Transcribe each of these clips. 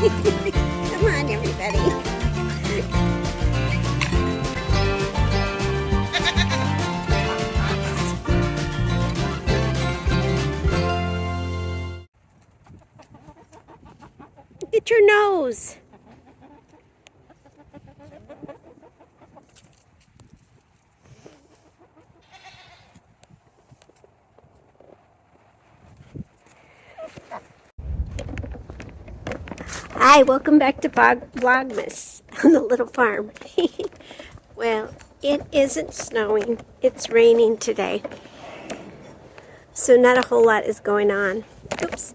Come on, everybody. Look at your nose. Hi, welcome back to vlogmas on the little farm. Well, it isn't snowing. It's raining today. So not a whole lot is going on. Oops.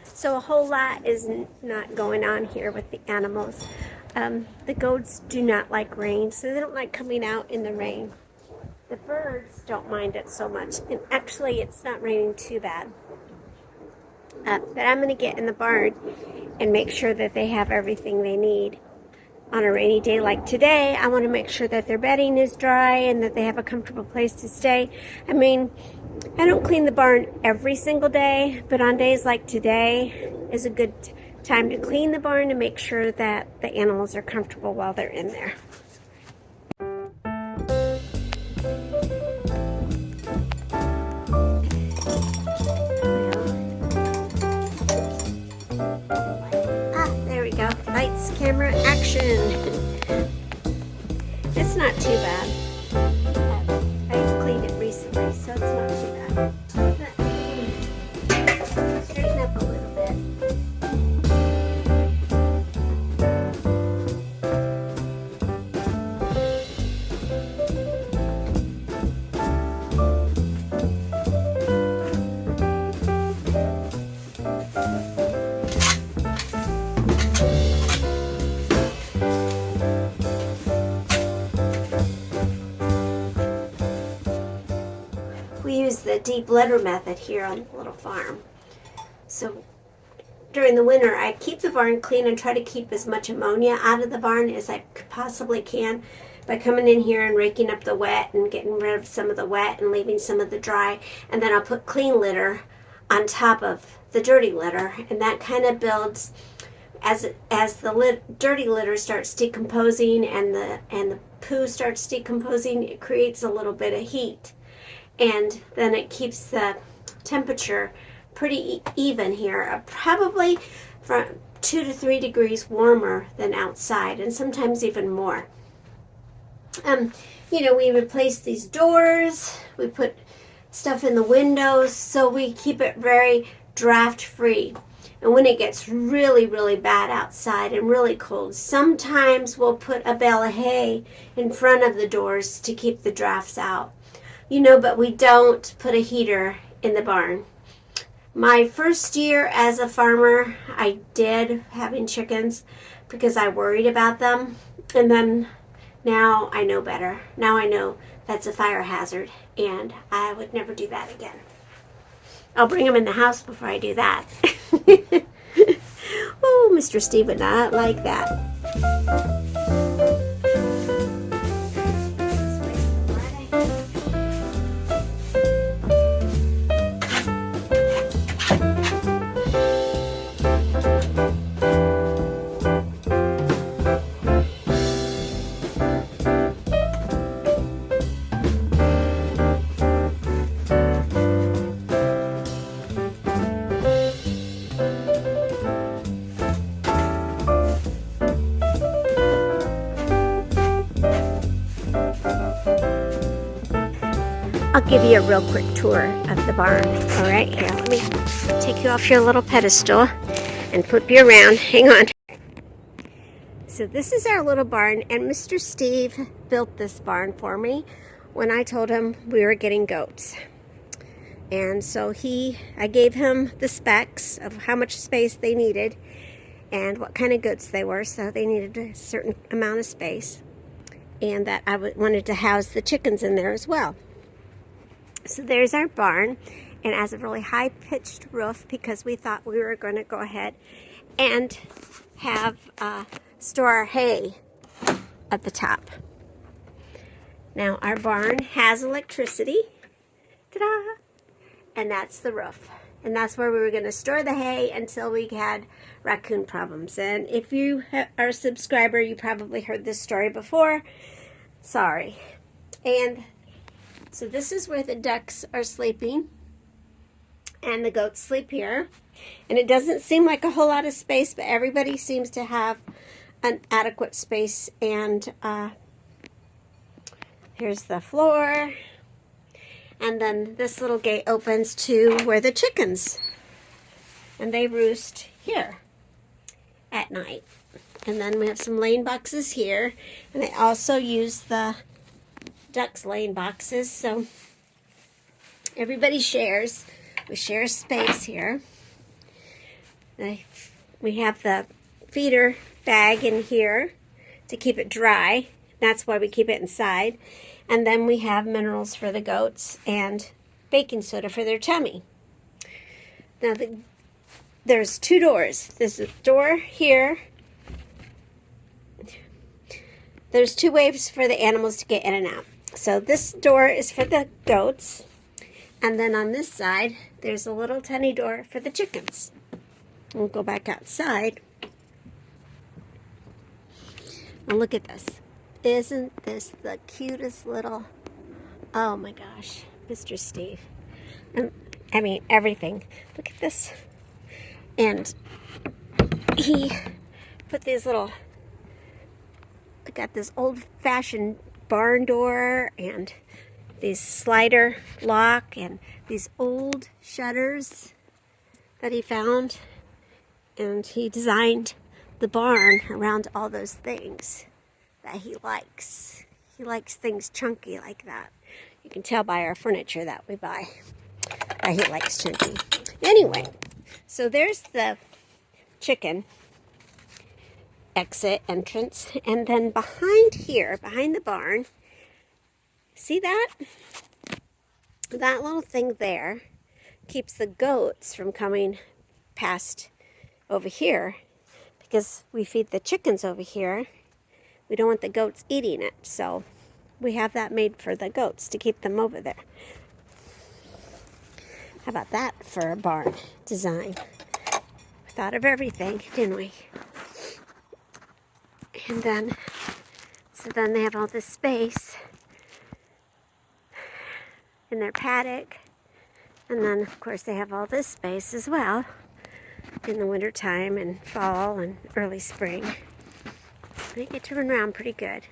So a whole lot is not going on here with the animals. The goats do not like rain, so they don't like coming out in the rain. The birds don't mind it so much. And actually, it's not raining too bad. But I'm going to get in the barn and make sure that they have everything they need. On a rainy day like today, I want to make sure that their bedding is dry and that they have a comfortable place to stay. I mean, I don't clean the barn every single day, but on days like today is a good time to clean the barn and make sure that the animals are comfortable while they're in there. There we go. Lights, camera, action. It's not too bad. I cleaned it recently, so it's not too bad. Straighten up a little bit. We use the deep litter method here on the little farm. So during the winter, I keep the barn clean and try to keep as much ammonia out of the barn as I possibly can by coming in here and raking up the wet and getting rid of some of the wet and leaving some of the dry. And then I'll put clean litter on top of the dirty litter, and that kind of builds as the dirty litter starts decomposing and the poo starts decomposing. It creates a little bit of heat. And then it keeps the temperature pretty even here, probably from 2 to 3 degrees warmer than outside, and sometimes even more. We replace these doors, we put stuff in the windows, so we keep it very draft free. And when it gets really, really bad outside and really cold, sometimes we'll put a bale of hay in front of the doors to keep the drafts out. But we don't put a heater in the barn. My first year as a farmer, I did having chickens because I worried about them. And then now I know better. Now I know that's a fire hazard, and I would never do that again. I'll bring them in the house before I do that. Oh, Mr. Steve would not like that. I'll give you a real quick tour of the barn. All right, here, let me take you off your little pedestal and flip you around. Hang on. So this is our little barn, and Mr. Steve built this barn for me when I told him we were getting goats. And so I gave him the specs of how much space they needed and what kind of goats they were. So they needed a certain amount of space, and that I wanted to house the chickens in there as well. So there's our barn, and it has a really high-pitched roof because we thought we were going to go ahead and have store our hay at the top. Now our barn has electricity, ta-da, and that's the roof. And that's where we were going to store the hay until we had raccoon problems. And if you are a subscriber, you probably heard this story before. Sorry. And so this is where the ducks are sleeping. And the goats sleep here. And it doesn't seem like a whole lot of space, but everybody seems to have an adequate space. And here's the floor. And then this little gate opens to where the chickens, and they roost here at night. And then we have some laying boxes here, and I also use the ducks' laying boxes, so everybody shares. We share space here. We have the feeder bag in here to keep it dry. That's why we keep it inside. And then we have minerals for the goats and baking soda for their tummy. Now, there's two doors. There's a door here. There's two ways for the animals to get in and out. So this door is for the goats. And then on this side, there's a little tiny door for the chickens. We'll go back outside. Now look at this. Isn't this the cutest little, oh my gosh, Mr. Steve. And I mean, everything. Look at this. And he put these little, I got this old-fashioned barn door and these slider lock and these old shutters that he found. And he designed the barn around all those things that he likes. He likes things chunky like that. You can tell by our furniture that we buy that he likes chunky. Anyway, so there's the chicken exit entrance, and then behind here, behind the barn, see that? That little thing there keeps the goats from coming past over here, because we feed the chickens over here. We don't want the goats eating it, so we have that made for the goats to keep them over there. How about that for a barn design? We thought of everything, didn't we? And then, so then they have all this space in their paddock. And then, of course, they have all this space as well in the wintertime and fall and early spring. They get to run around pretty good.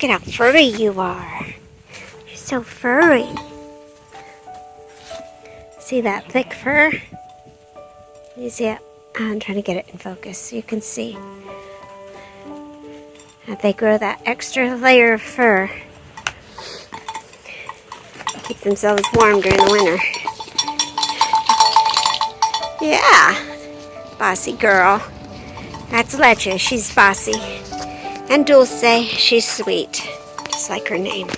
Look at how furry you are. You're so furry. See that thick fur? You see it? I'm trying to get it in focus so you can see. And they grow that extra layer of fur. Keep themselves warm during the winter. Yeah. Bossy girl. That's Leche. She's bossy. And Dulce, she's sweet, just like her name.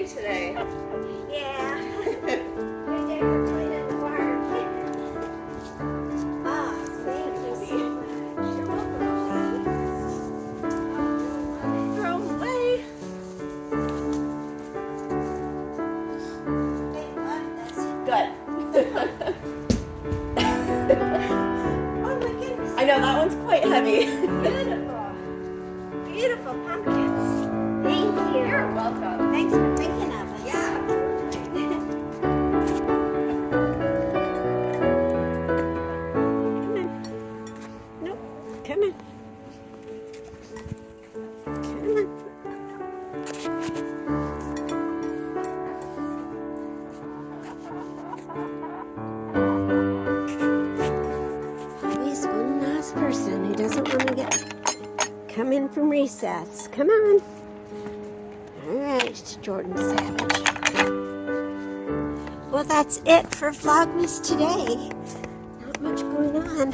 day today. Yeah. Good day for cleaning the barn. Oh, thank you so much. You're welcome. Throw 'em away. They love this. Good. Oh my goodness. I know that one's quite heavy. Beautiful. Beautiful pumpkins. Thank you. You're welcome. Thanks for thinking of us. Yeah. Come on. Nope. Come on. Come on. Always one last person who doesn't want to come in from recess. Come on. All right, Jordan Savage. Well, that's it for Vlogmas today. Not much going on.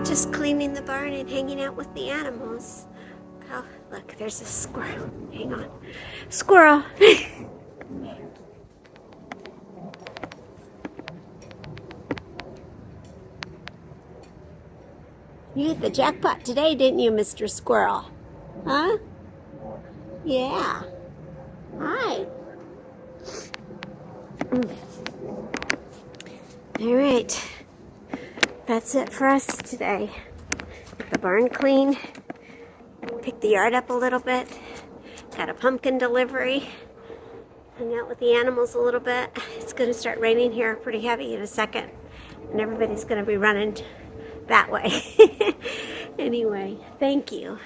Just cleaning the barn and hanging out with the animals. Oh, look, there's a squirrel. Hang on. Squirrel. You hit the jackpot today, didn't you, Mr. Squirrel? Huh? Yeah. Hi. All right. That's it for us today. Get the barn clean. Pick the yard up a little bit. Got a pumpkin delivery. Hang out with the animals a little bit. It's going to start raining here pretty heavy in a second. And everybody's going to be running that way. Anyway, thank you.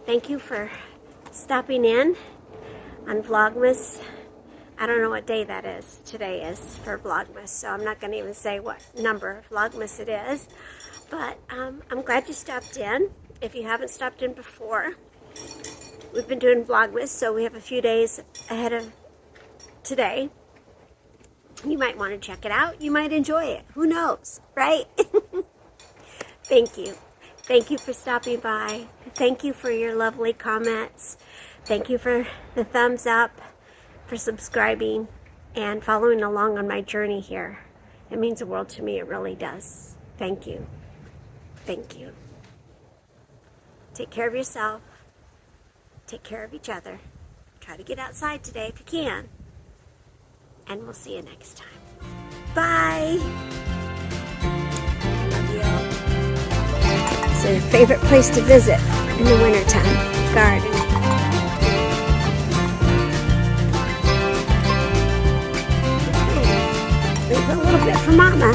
Thank you for stopping in on Vlogmas. I don't know what day that is. Today is for Vlogmas, so I'm not going to even say what number of Vlogmas it is. But I'm glad you stopped in. If you haven't stopped in before, we've been doing Vlogmas, so we have a few days ahead of today. You might want to check it out. You might enjoy it. Who knows, right? Thank you. Thank you for stopping by. Thank you for your lovely comments. Thank you for the thumbs up, for subscribing, and following along on my journey here. It means the world to me. It really does. Thank you. Thank you. Take care of yourself. Take care of each other. Try to get outside today if you can. And we'll see you next time. Bye. Love you all. So your favorite place to visit in the wintertime? Garden. Leave a little bit for Mama.